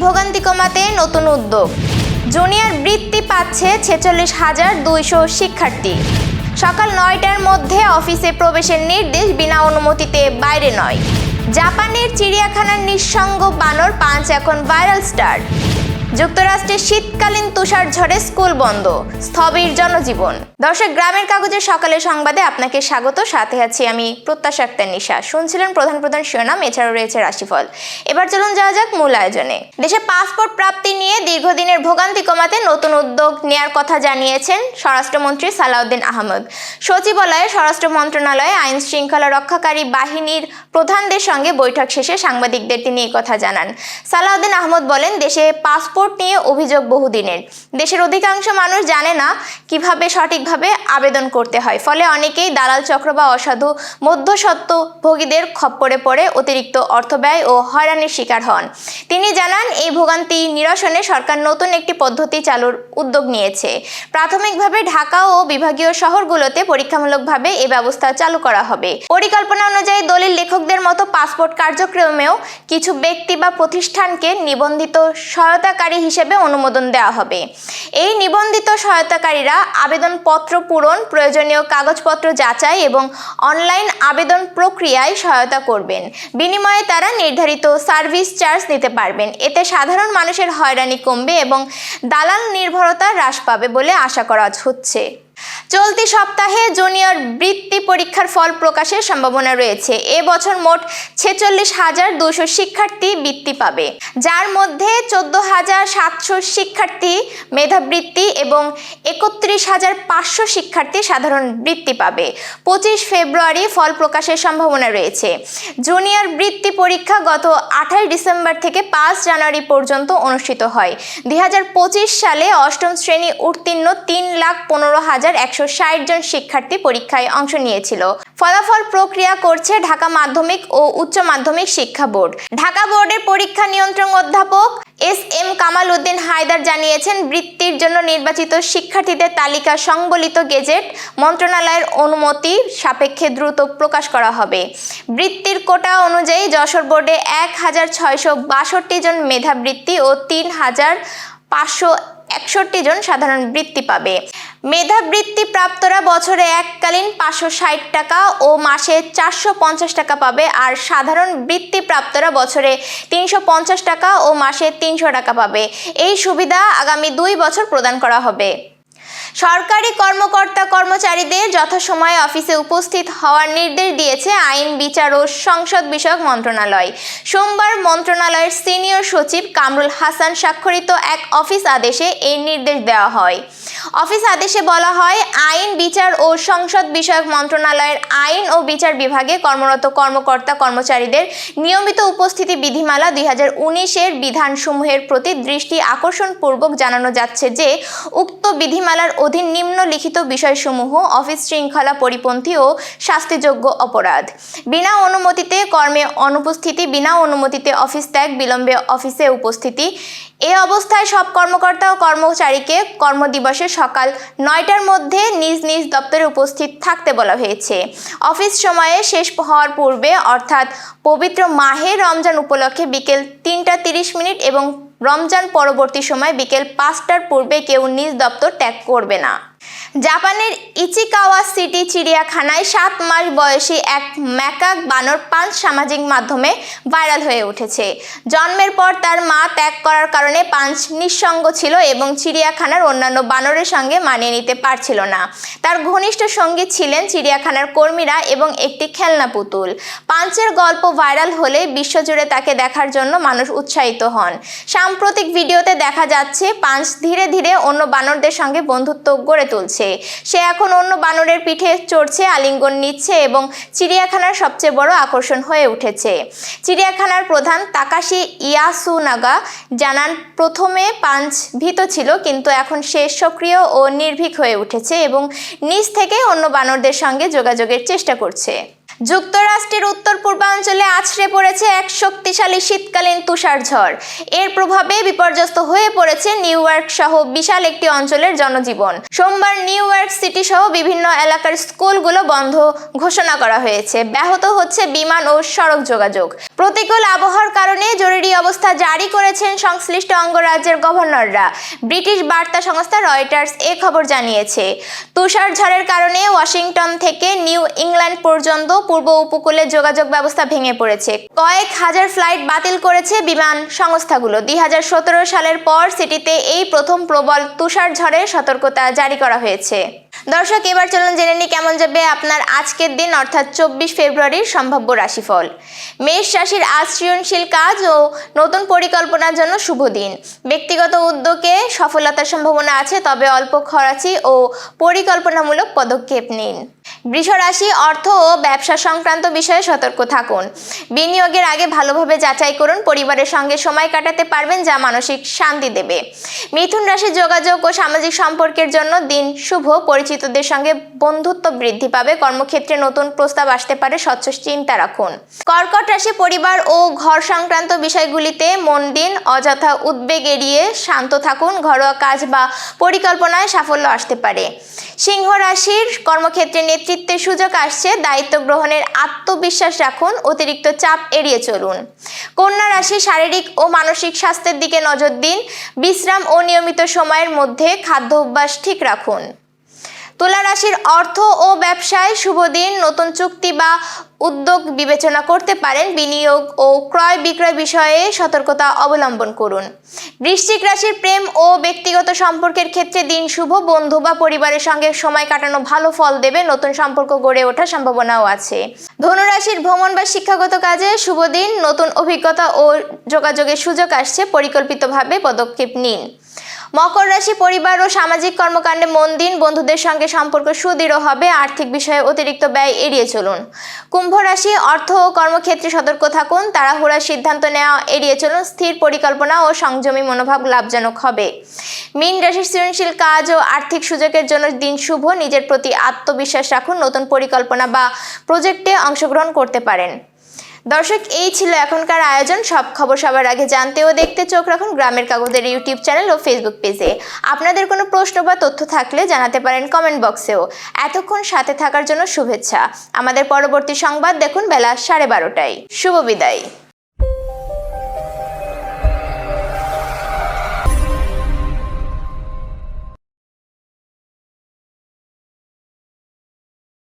ভোগান্তি কমাতে নতুন উদ্যোগ। জুনিয়র বৃত্তি পাচ্ছে 46,200 শিক্ষার্থী। সকাল 9টার মধ্যে অফিসে প্রবেশের নির্দেশ, বিনা অনুমতিতে বাইরে নয়। জাপানের চিড়িয়াখানার নিঃসঙ্গ বানর পাঁচ এখন ভাইরাল স্টার। যুক্তরাষ্ট্রে শীতকালীন তুষার ঝড়ে স্কুল বন্ধ, স্থবির জনজীবন। দর্শক, গ্রামের কাগজের সকালের সংবাদে আপনাকে স্বাগত। সাথে আছি আমি প্রত্যাশা আক্তার নিশা। শুনছিলেন প্রধান শিরোনাম, এছাড়াও রয়েছে রাশিফল। এবার চলুন যাওয়া যাক মূল আয়োজনে। দেশে পাসপোর্ট প্রাপ্তি নিয়ে দীর্ঘদিনের ভোগান্তি কমাতে নতুন উদ্যোগ নেয়ার কথা জানিয়েছেন স্বরাষ্ট্রমন্ত্রী সালাউদ্দিন আহমেদ। সচিবালয়ে স্বরাষ্ট্র মন্ত্রণালয়ে আইন শৃঙ্খলা রক্ষাকারী বাহিনীর প্রধানদের সঙ্গে বৈঠক শেষে সাংবাদিকদের তিনি এই কথা জানান। সালাউদ্দিন আহমেদ বলেন, দেশে পাসপোর্ট নিয়ে অভিযোগ বহুদিনের। দেশের অধিকাংশ মানুষ জানে না কিভাবে সঠিকভাবে আবেদন করতে হয়, ফলে অনেকেই দালাল চক্র বা অসাধু মধ্যস্বত্বভোগীদের খপ্পরে পড়ে অতিরিক্ত অর্থব্যয় ও হয়রানির শিকার হন। তিনি জানান, এই ভোগান্তি নিরসনে সরকার নতুন একটি পদ্ধতি চালুর উদ্যোগ নিয়েছে। প্রাথমিকভাবে ঢাকা ও বিভাগীয় শহরগুলোতে পরীক্ষামূলকভাবে এই ব্যবস্থা চালু করা হবে। পরিকল্পনা অনুযায়ী দলিল লেখকদের মতো পাসপোর্ট কার্যক্রমেও কিছু ব্যক্তি বা প্রতিষ্ঠানকে নিবন্ধিত সহায়তাকারী হিসেবে অনুমোদন দেওয়া হবে। এই নিবন্ধিত সহায়তাকারীরা আবেদনপত্র পূরণ, প্রয়োজনীয় কাগজপত্র যাচাই এবং অনলাইন আবেদন প্রক্রিয়ায় সহায়তা করবেন। বিনিময়ে তারা নির্ধারিত সার্ভিস চার্জ নিতে পারবেন। এতে সাধারণ মানুষের হয়রানি কমবে এবং দালাল নির্ভরতা হ্রাস পাবে বলে আশা করা হচ্ছে। চলতি সপ্তাহে জুনিয়র বৃত্তি পরীক্ষার ফল প্রকাশের সম্ভাবনা রয়েছে। এবছর মোট 46,200 শিক্ষার্থী বৃত্তি পাবে, যার মধ্যে 14,700 শিক্ষার্থী মেধাবৃত্তি এবং 31,500 শিক্ষার্থী সাধারণ বৃত্তি পাবে। 25 ফেব্রুয়ারি ফল প্রকাশের সম্ভাবনা রয়েছে। জুনিয়র বৃত্তি পরীক্ষা গত 28 ডিসেম্বর থেকে 5 জানুয়ারি পর্যন্ত অনুষ্ঠিত হয়। 2025 সালে অষ্টম শ্রেণী উত্তীর্ণ 3,15,160 জন শিক্ষার্থী পরীক্ষায় অংশ নিয়েছিল। ফলাফল প্রক্রিয়া করছে ঢাকা মাধ্যমিক ও উচ্চ মাধ্যমিক শিক্ষা বোর্ড। ঢাকা বোর্ডের পরীক্ষা নিয়ন্ত্রক অধ্যাপক SM কামাল উদ্দিন হায়দার জানিয়েছেন, বৃত্তির জন্য নির্বাচিত শিক্ষার্থীদের তালিকা সংবলিত গেজেট মন্ত্রণালয়ের অনুমতি সাপেক্ষে দ্রুত প্রকাশ করা হবে। বৃত্তির কোটা অনুযায়ী যশোর বোর্ডে 1,662 জন মেধাবৃত্তি ও 3,561 জন সাধারণ বৃত্তি পাবে। মেধাবৃত্তি প্রাপ্তরা বছরে এককালীন 560 টাকা ও মাসে 450 টাকা পাবে, আর সাধারণ বৃত্তি প্রাপ্তরা বছরে 350 টাকা ও মাসে 300 টাকা পাবে। এই সুবিধা আগামী 2 বছর প্রদান করা হবে। সরকারি কর্মকর্তা কর্মচারীদের যথাসময়ে অফিসে উপস্থিত হওয়ার নির্দেশ দিয়েছে আইন, বিচার ও সংসদ বিষয়ক মন্ত্রণালয়। সোমবার মন্ত্রণালয়ের সিনিয়র সচিব কামরুল হাসান স্বাক্ষরিত এক অফিস আদেশে এই নির্দেশ দেওয়া হয়। অফিস আদেশে বলা হয়, আইন, বিচার ও সংসদ বিষয়ক মন্ত্রণালয়ের আইন ও বিচার বিভাগে কর্মরত কর্মকর্তা কর্মচারীদের নিয়মিত উপস্থিতি বিধিমালা 2019-এর বিধানসমূহের প্রতি দৃষ্টি আকর্ষণপূর্বক জানানো যাচ্ছে যে, উক্ত বিধিমালার অধীন নিম্নলিখিত বিষয়সমূহ অফিস শৃঙ্খলা পরিপন্থী ও শাস্তিযোগ্য অপরাধ: বিনা অনুমতিতে কর্মে অনুপস্থিতি, বিনা অনুমতিতে অফিস ত্যাগ, বিলম্বে অফিসে উপস্থিতি। এ অবস্থায় সব কর্মকর্তা ও কর্মচারীকে কর্মদিবসে সকাল 9টার মধ্যে নিজ নিজ দপ্তরে উপস্থিত থাকতে বলা হয়েছে। অফিস সময়ে শেষ হওয়ার পূর্বে, অর্থাৎ পবিত্র মাহে রমজান উপলক্ষে বিকেল 3:30 এবং রমজান পরবর্তী সময় বিকেল 5টার পূর্বে কেউ নিজ দপ্তর ত্যাগ করবে না। জাপানের ইচিকাওয়া সিটি চিড়িয়াখানায় 7 মাস বয়সী এক ম্যাকাক বানর পাঁচ সামাজিক মাধ্যমে ভাইরাল হয়ে উঠেছে। জন্মের পর তার মা ত্যাগ করার কারণে পাঁচ নিঃসঙ্গ ছিল এবং চিড়িয়াখানার অন্যান্য বানরের সঙ্গে মানিয়ে নিতে পারছিল না। তার ঘনিষ্ঠ সঙ্গী ছিলেন চিড়িয়াখানার কর্মীরা এবং একটি খেলনা পুতুল। পাঁচের গল্প ভাইরাল হলে বিশ্বজুড়ে তাকে দেখার জন্য মানুষ উৎসাহিত হন। সাম্প্রতিক ভিডিওতে দেখা যাচ্ছে পাঁচ ধীরে ধীরে অন্য বানরদের সঙ্গে বন্ধুত্ব গড়ে তুলছে। সে এখন অন্য বানরের পিঠে চড়ছে, আলিঙ্গন নিচ্ছে এবং চিড়িয়াখানার সবচেয়ে বড় আকর্ষণ হয়ে উঠেছে। চিড়িয়াখানার প্রধান তাকাশি ইয়াসুনাগা জানান, প্রথমে পাঁচ ভীত ছিল, কিন্তু এখন সে সক্রিয় ও নির্ভীক হয়ে উঠেছে এবং নিজ থেকে অন্য বানরদের সঙ্গে যোগাযোগের চেষ্টা করছে। যুক্তরাষ্ট্রের উত্তর পূর্বাঞ্চলে আছড়ে পড়েছে এক শক্তিশালী শীতকালীন তুষারঝড়। এর প্রভাবে বিপর্যস্ত হয়ে পড়েছে নিউ ইয়র্ক সহ বিশাল একটি অঞ্চলের জনজীবন। সোমবার নিউ ইয়র্ক সিটি সহ বিভিন্ন এলাকার স্কুলগুলো বন্ধ ঘোষণা করা হয়েছে। ব্যাহত হচ্ছে বিমান ও সড়ক যোগাযোগ। প্রতিকূল আবহাওয়ার কারণে জরুরি অবস্থা জারি করেছেন সংশ্লিষ্ট অঙ্গরাজ্যের গভর্নররা। ব্রিটিশ বার্তা সংস্থা রয়টার্স এ খবর জানিয়েছে। তুষারঝড়ের কারণে ওয়াশিংটন থেকে নিউ ইংল্যান্ড পর্যন্ত পূর্ব উপকূলে যোগাযোগ ব্যবস্থা ভেঙে পড়েছে। কয়েক হাজার ফ্লাইট বাতিল করেছে বিমান সংস্থাগুলো। 2017 সালের পর সিটিতে এই প্রথম প্রবল তুষারঝড়ের সতর্কতা জারি করা হয়েছে। দর্শক, এবার চলুন জেনে নিই কেমন যাবে আপনার আজকের দিন অর্থাৎ 24 ফেব্রুয়ারির সম্ভাব্য রাশিফল। মেষ রাশির আজ সৃজনশীল কাজ ও নতুন পরিকল্পনার জন্য শুভ দিন। ব্যক্তিগত উদ্যোগে সফলতার সম্ভাবনা আছে, তবে অল্প খরচি ও পরিকল্পনামূলক পদক্ষেপ নিন। বৃষ রাশি, অর্থ ও ব্যবসা সংক্রান্ত বিষয়ে সতর্ক থাকুন। বিনিয়োগের আগে ভালোভাবে যাচাই করুন। পরিবারের সঙ্গে সময় কাটাতে পারবেন, যা মানসিক শান্তি দেবে। মিথুন রাশি, যোগাযোগ ও সামাজিক সম্পর্কের জন্য দিন শুভ। পরিচিতদের সঙ্গে বন্ধুত্ব বৃদ্ধি পাবে। কর্মক্ষেত্রে নতুন প্রস্তাব আসতে পারে, স্বচ্ছ চিন্তা রাখুন। কর্কট রাশি, পরিবার ও ঘর সংক্রান্ত বিষয়গুলিতে মন দিন। অযথা উদ্বেগ এড়িয়ে শান্ত থাকুন। ঘরোয়া কাজ বা পরিকল্পনায় সাফল্য আসতে পারে। সিংহ রাশির, কর্মক্ষেত্রে নেতৃত্বের সুযোগ আসছে। দায়িত্ব গ্রহণের আত্মবিশ্বাস রাখুন। অতিরিক্ত চাপ এড়িয়ে চলুন। কন্যা রাশি, শারীরিক ও মানসিক স্বাস্থ্যের দিকে নজর দিন। বিশ্রাম ও নিয়মিত সময়ের মধ্যে খাদ্য অভ্যাস ঠিক রাখুন। তুলা রাশির, অর্থ ও ব্যবসায় শুভ দিন। নতুন চুক্তি বা উদ্যোগ বিবেচনা করতে পারেন। বিনিয়োগ ও ক্রয় বিক্রয় বিষয়ে সতর্কতা অবলম্বন করুন। বৃশ্চিক রাশির, প্রেম ও ব্যক্তিগত সম্পর্কের ক্ষেত্রে দিন শুভ। বন্ধু বা পরিবারের সঙ্গে সময় কাটানো ভালো ফল দেবে। নতুন সম্পর্ক গড়ে ওঠার সম্ভাবনাও আছে। ধনু রাশির, ভ্রমণ বা শিক্ষাগত কাজে শুভ দিন। নতুন অভিজ্ঞতা ও যোগাযোগের সুযোগ আসছে। পরিকল্পিতভাবে পদক্ষেপ নিন। মকর রাশি, পরিবার ও সামাজিক কর্মকাণ্ডে মন দিন। বন্ধুদের সঙ্গে সম্পর্ক সুদৃঢ় হবে। আর্থিক বিষয়ে অতিরিক্ত ব্যয় এড়িয়ে চলুন। কুম্ভ রাশি, অর্থ ও কর্মক্ষেত্রে সতর্ক থাকুন। তাড়াহুড়ার সিদ্ধান্ত নেওয়া এড়িয়ে চলুন। স্থির পরিকল্পনা ও সংযমী মনোভাব লাভজনক হবে। মীন রাশির, সৃজনশীল কাজ ও আর্থিক সুযোগের জন্য দিন শুভ। নিজের প্রতি আত্মবিশ্বাস রাখুন। নতুন পরিকল্পনা বা প্রজেক্টে অংশগ্রহণ করতে পারেন। দর্শক, এই ছিল এখনকার আয়োজন। সব খবর সবার আগে জানতে ও দেখতে চোখ রাখুন গ্রামের কাগজের ইউটিউব চ্যানেল ও ফেসবুক পেজে। আপনাদের কোনো প্রশ্ন বা তথ্য থাকলে জানাতে পারেন কমেন্ট বক্সেও। এতক্ষণ সাথে থাকার জন্য শুভেচ্ছা। আমাদের পরবর্তী সংবাদ দেখুন বেলা 12:30টায়। শুভ বিদায়।